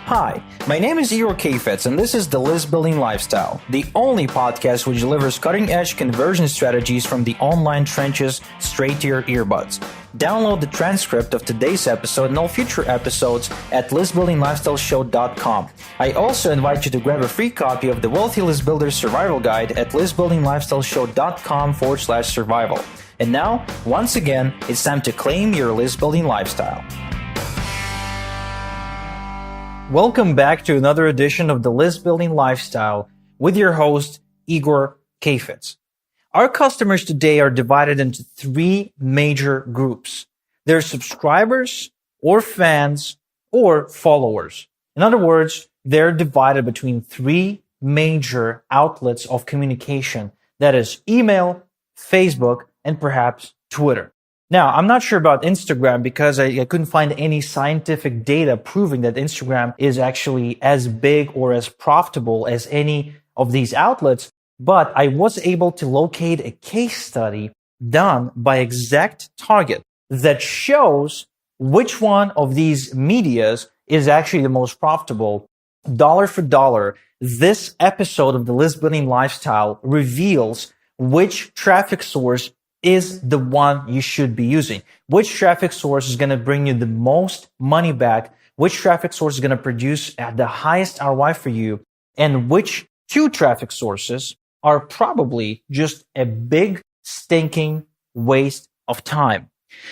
Hi, my name is Igor Kafetz, and this is The List Building Lifestyle, the only podcast which delivers cutting-edge conversion strategies from the online trenches straight to your earbuds. Download the transcript of today's episode and all future episodes at listbuildinglifestyleshow.com. I also invite you to grab a free copy of the Wealthy List Builder Survival Guide at listbuildinglifestyleshow.com/survival. And now, once again, it's time to claim your list building lifestyle. Welcome back to another edition of the List Building Lifestyle with your host, Igor Kafetz. Our customers today are divided into three major groups. They're subscribers, or fans, or followers. In other words, they're divided between three major outlets of communication. That is email, Facebook, and perhaps Twitter. Now, I'm not sure about Instagram because I couldn't find any scientific data proving that Instagram is actually as big or as profitable as any of these outlets, but I was able to locate a case study done by Exact Target that shows which one of these medias is actually the most profitable. Dollar for dollar, this episode of the List Building Lifestyle reveals which traffic source is the one you should be using. Which traffic source is going to bring you the most money back? Which traffic source is going to produce at the highest ROI for you? And which two traffic sources are probably just a big stinking waste of time?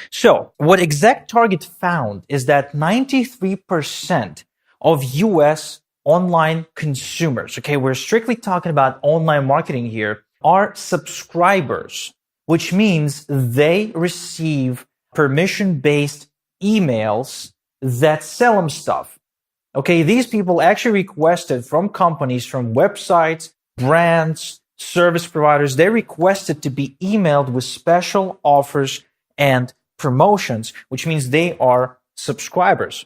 So what Exact Target found is that 93% of US online consumers, okay, we're strictly talking about online marketing here, are subscribers, which means they receive permission-based emails that sell them stuff. Okay, these people actually requested from companies, from websites, brands, service providers, they requested to be emailed with special offers and promotions, which means they are subscribers.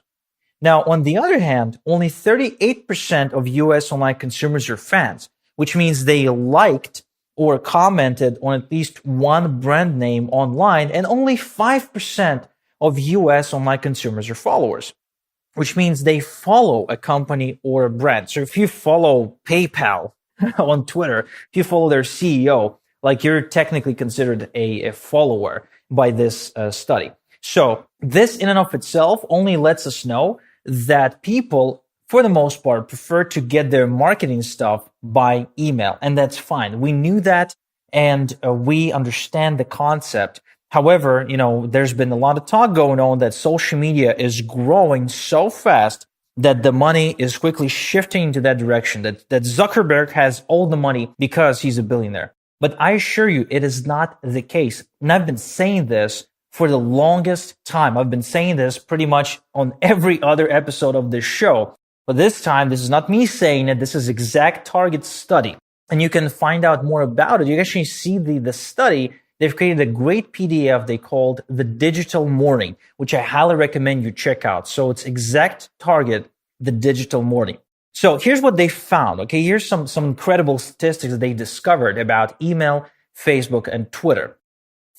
Now, on the other hand, only 38% of US online consumers are fans, which means they liked or commented on at least one brand name online, and only 5% of US online consumers are followers, which means they follow a company or a brand. So if you follow PayPal on Twitter, if you follow their CEO, like you're technically considered a follower by this study. So this in and of itself only lets us know that people, for the most part, prefer to get their marketing stuff by email, and that's fine. We knew that, and we understand the concept. However, there's been a lot of talk going on that social media is growing so fast that the money is quickly shifting into that direction, that Zuckerberg has all the money because he's a billionaire. But I assure you, it is not the case. And I've been saying this for the longest time. I've been saying this pretty much on every other episode of this show. But this time, this is not me saying it. This is Exact Target study. And you can find out more about it. You can actually see the study. They've created a great PDF they called The Digital Morning, which I highly recommend you check out. So it's Exact Target, The Digital Morning. So here's what they found. Okay, here's some incredible statistics that they discovered about email, Facebook, and Twitter.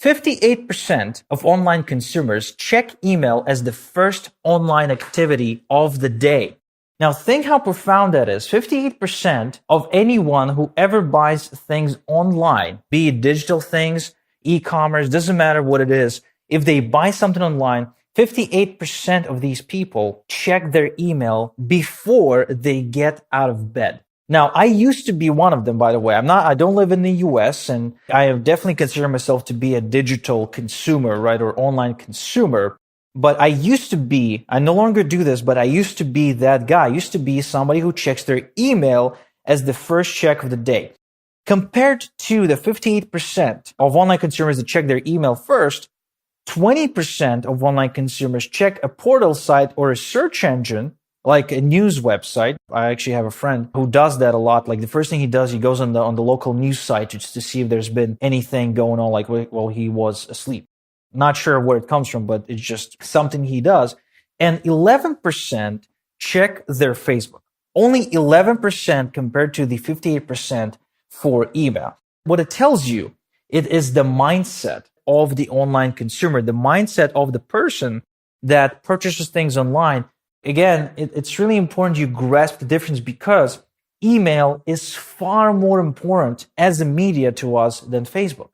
58% of online consumers check email as the first online activity of the day. Now think how profound that is. 58% of anyone who ever buys things online, be it digital things, e-commerce, doesn't matter what it is. If they buy something online, 58% of these people check their email before they get out of bed. Now, I used to be one of them, by the way. I don't live in the US, and I definitely consider myself to be a digital consumer, right, or online consumer. But I no longer do this, but I used to be that guy. I used to be somebody who checks their email as the first check of the day. Compared to the 58% of online consumers that check their email first, 20% of online consumers check a portal site or a search engine, like a news website. I actually have a friend who does that a lot. Like the first thing he does, he goes on the local news site just to see if there's been anything going on, like while he was asleep. Not sure where it comes from, but it's just something he does. And 11% check their Facebook. Only 11% compared to the 58% for email. What it tells you, it is the mindset of the online consumer, the mindset of the person that purchases things online Again, it's really important you grasp the difference because email is far more important as a media to us than Facebook.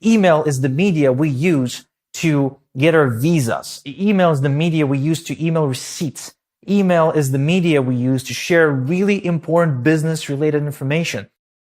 Email is the media we use to get our visas. Email is the media we use to email receipts. Email is the media we use to share really important business related information.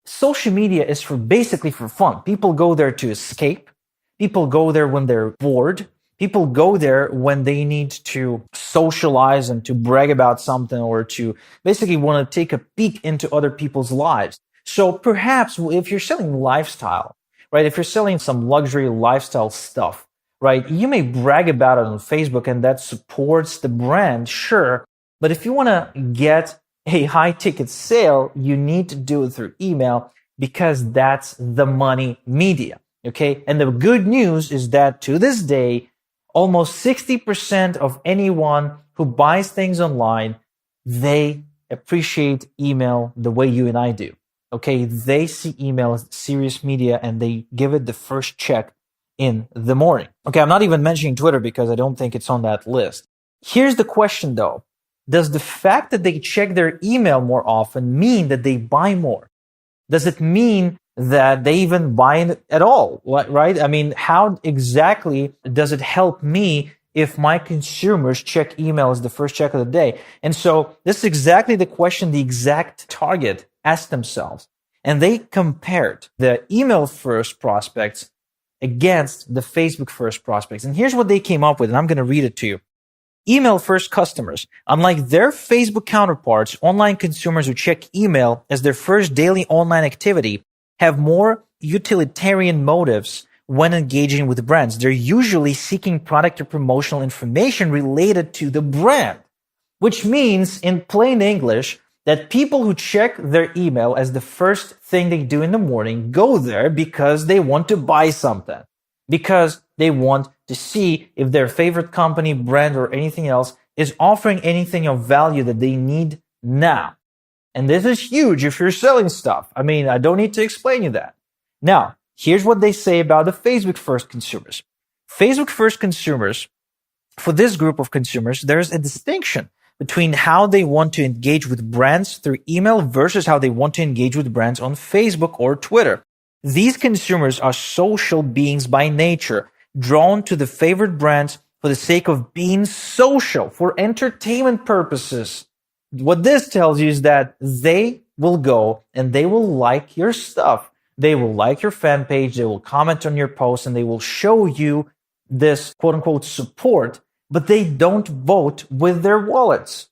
Social media is basically for fun. People go there to escape. People go there when they're bored. People go there when they need to socialize and to brag about something or to basically want to take a peek into other people's lives. So perhaps if you're selling lifestyle, right? If you're selling some luxury lifestyle stuff, right? You may brag about it on Facebook and that supports the brand, sure. But if you want to get a high ticket sale, you need to do it through email because that's the money media. Okay. And the good news is that to this day, almost 60% of anyone who buys things online, they appreciate email the way you and I do. Okay. They see email as serious media and they give it the first check in the morning. Okay. I'm not even mentioning Twitter because I don't think it's on that list. Here's the question though. Does the fact that they check their email more often mean that they buy more? Does it mean that they even buy it at all, right? I mean, how exactly does it help me if my consumers check email as the first check of the day? And so this is exactly the question the exact target asked themselves. And they compared the email first prospects against the Facebook first prospects. And here's what they came up with, and I'm going to read it to you. Email first customers, unlike their Facebook counterparts, online consumers who check email as their first daily online activity have more utilitarian motives when engaging with brands. They're usually seeking product or promotional information related to the brand, which means in plain English that people who check their email as the first thing they do in the morning go there because they want to buy something, because they want to see if their favorite company, brand, or anything else is offering anything of value that they need now. And this is huge if you're selling stuff. I mean, I don't need to explain you that. Now, here's what they say about the Facebook first consumers. Facebook first consumers, for this group of consumers, there's a distinction between how they want to engage with brands through email versus how they want to engage with brands on Facebook or Twitter. These consumers are social beings by nature, drawn to the favorite brands for the sake of being social, for entertainment purposes. What this tells you is that they will go and they will like your stuff. They will like your fan page, they will comment on your post, and they will show you this quote unquote support, but they don't vote with their wallets.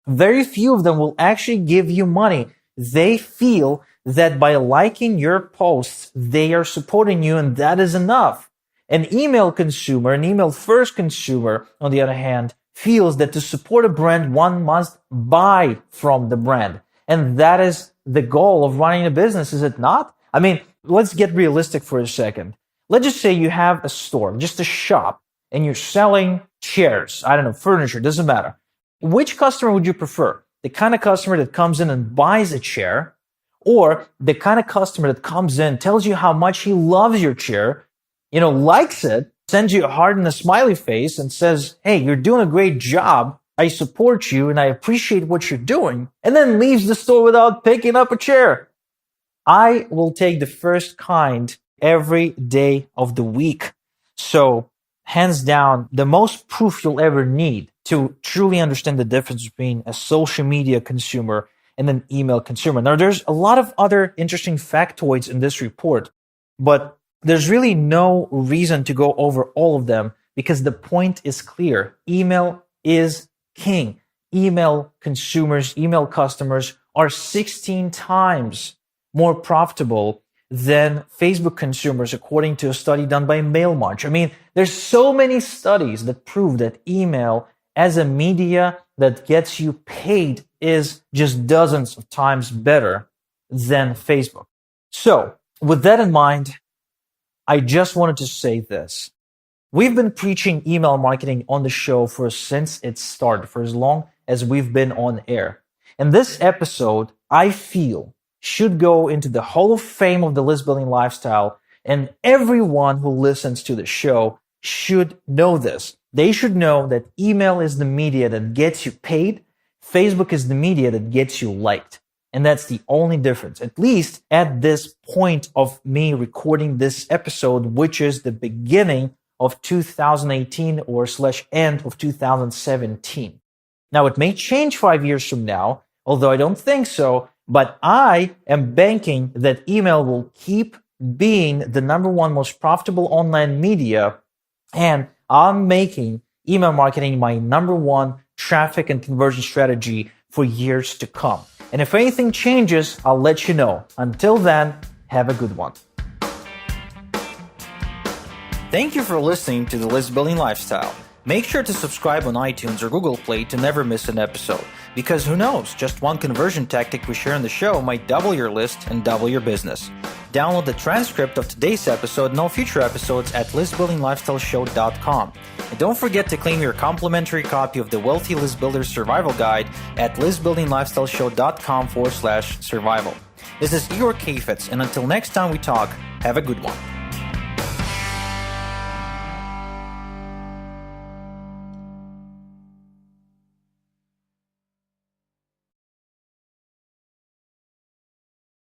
Very few of them will actually give you money. They feel that by liking your posts, they are supporting you, and that is enough. An email consumer, an email first consumer, on the other hand, feels that to support a brand, one must buy from the brand. And that is the goal of running a business, is it not? I mean, let's get realistic for a second. Let's just say you have a store, just a shop, and you're selling chairs, I don't know, furniture, doesn't matter. Which customer would you prefer? The kind of customer that comes in and buys a chair, or the kind of customer that comes in, tells you how much he loves your chair, likes it, sends you a heart and a smiley face and says, hey, you're doing a great job. I support you and I appreciate what you're doing, and then leaves the store without picking up a chair. I will take the first kind every day of the week. So hands down, the most proof you'll ever need to truly understand the difference between a social media consumer and an email consumer. Now, there's a lot of other interesting factoids in this report, but there's really no reason to go over all of them because the point is clear. Email is king. Email consumers, email customers are 16 times more profitable than Facebook consumers, according to a study done by MailMarch. I mean, there's so many studies that prove that email as a media that gets you paid is just dozens of times better than Facebook. So with that in mind, I just wanted to say this. We've been preaching email marketing on the show since its start, for as long as we've been on air. And this episode, I feel, should go into the Hall of Fame of the list building lifestyle, and everyone who listens to the show should know this. They should know that email is the media that gets you paid. Facebook is the media that gets you liked. And that's the only difference, at least at this point of me recording this episode, which is the beginning of 2018 or / end of 2017. Now, it may change 5 years from now, although I don't think so, but I am banking that email will keep being the number one most profitable online media, and I'm making email marketing my number one traffic and conversion strategy for years to come. And if anything changes, I'll let you know. Until then, have a good one. Thank you for listening to The List Building Lifestyle. Make sure to subscribe on iTunes or Google Play to never miss an episode. Because who knows, just one conversion tactic we share in the show might double your list and double your business. Download the transcript of today's episode and all future episodes at listbuildinglifestyleshow.com. And don't forget to claim your complimentary copy of the Wealthy List Builder Survival Guide at listbuildinglifestyleshow.com/survival. This is Igor Kafetz, and until next time we talk, have a good one.